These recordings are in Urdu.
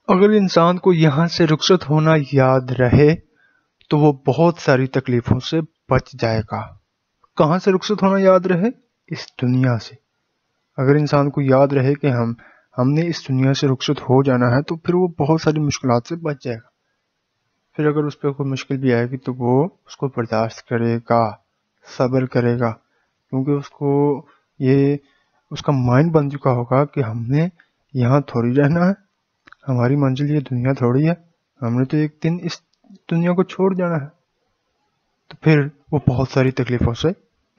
اگر انسان کو یہاں سے رخصت ہونا یاد رہے تو وہ بہت ساری تکلیفوں سے بچ جائے گا۔ کہاں سے رخصت ہونا یاد رہے؟ اس دنیا سے۔ اگر انسان کو یاد رہے کہ ہم نے اس دنیا سے رخصت ہو جانا ہے تو پھر وہ بہت ساری مشکلات سے بچ جائے گا۔ پھر اگر اس پہ کوئی مشکل بھی آئے گی تو وہ اس کو برداشت کرے گا، صبر کرے گا، کیونکہ اس کا مائنڈ بن چکا ہوگا کہ ہم نے یہاں تھوڑی رہنا ہے، ہماری منزل یہ دنیا تھوڑی ہے، ہم نے تو ایک دن اس دنیا کو چھوڑ جانا ہے۔ تو پھر وہ بہت ساری تکلیفوں سے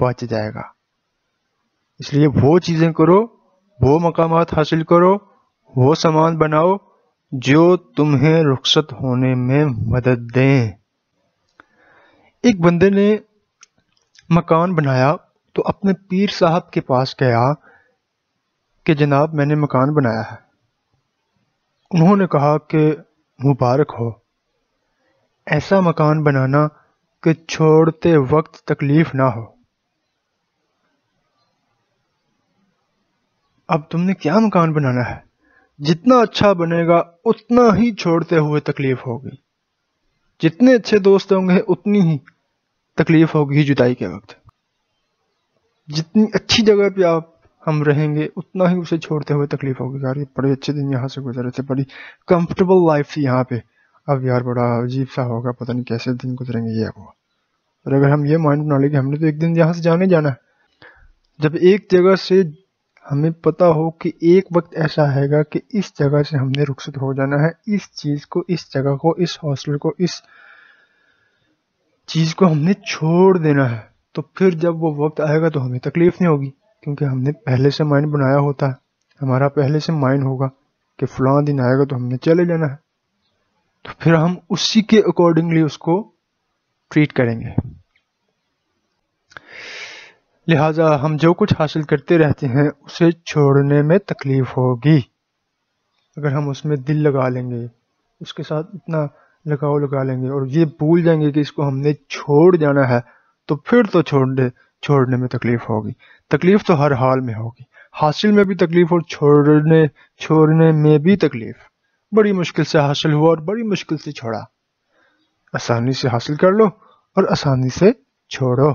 بچ جائے گا۔ اس لیے وہ چیزیں کرو، وہ مقامات حاصل کرو، وہ سامان بناؤ جو تمہیں رخصت ہونے میں مدد دیں۔ ایک بندے نے مکان بنایا تو اپنے پیر صاحب کے پاس گیا کہ جناب میں نے مکان بنایا ہے۔ انہوں نے کہا کہ مبارک ہو، ایسا مکان بنانا کہ چھوڑتے وقت تکلیف نہ ہو۔ اب تم نے کیا مکان بنانا ہے؟ جتنا اچھا بنے گا اتنا ہی چھوڑتے ہوئے تکلیف ہوگی، جتنے اچھے دوست ہوں گے اتنی ہی تکلیف ہوگی جدائی کے وقت۔ جتنی اچھی جگہ پہ ہم رہیں گے اتنا ہی اسے چھوڑتے ہوئے تکلیف ہوگی، یار یہ بڑے اچھے دن یہاں سے گزرے تھے، بڑی کمفرٹیبل لائف تھی یہاں پہ، اب یار بڑا عجیب سا ہوگا، پتہ نہیں کیسے دن گزریں گے یہ وہ۔ اور اگر ہم یہ مائنڈ بنا لیں کہ ہم نے تو ایک دن یہاں سے جانا ہے، جب ایک جگہ سے ہمیں پتا ہو کہ ایک وقت ایسا آئے گا کہ اس جگہ سے ہم نے رخصت ہو جانا ہے، اس چیز کو، اس جگہ کو، اس ہاسٹل کو، اس چیز کو ہم نے چھوڑ دینا ہے، تو پھر جب وہ وقت آئے گا تو ہمیں تکلیف نہیں ہوگی، کیونکہ ہم نے پہلے سے مائنڈ بنایا ہوتا ہے، ہمارا پہلے سے مائنڈ ہوگا کہ فلاں دن آئے گا تو ہم نے چلے جانا ہے، تو پھر ہم اسی کے اکارڈنگلی اس کو ٹریٹ کریں گے۔ لہٰذا ہم جو کچھ حاصل کرتے رہتے ہیں اسے چھوڑنے میں تکلیف ہوگی۔ اگر ہم اس میں دل لگا لیں گے، اس کے ساتھ اتنا لگاؤ لگا لیں گے اور یہ بھول جائیں گے کہ اس کو ہم نے چھوڑ جانا ہے، تو پھر تو چھوڑنے میں تکلیف ہوگی۔ تکلیف تو ہر حال میں ہوگی، حاصل میں بھی تکلیف اور چھوڑنے میں بھی تکلیف۔ بڑی مشکل سے حاصل ہوا اور بڑی مشکل سے چھوڑا، آسانی سے حاصل کر لو اور آسانی سے چھوڑو۔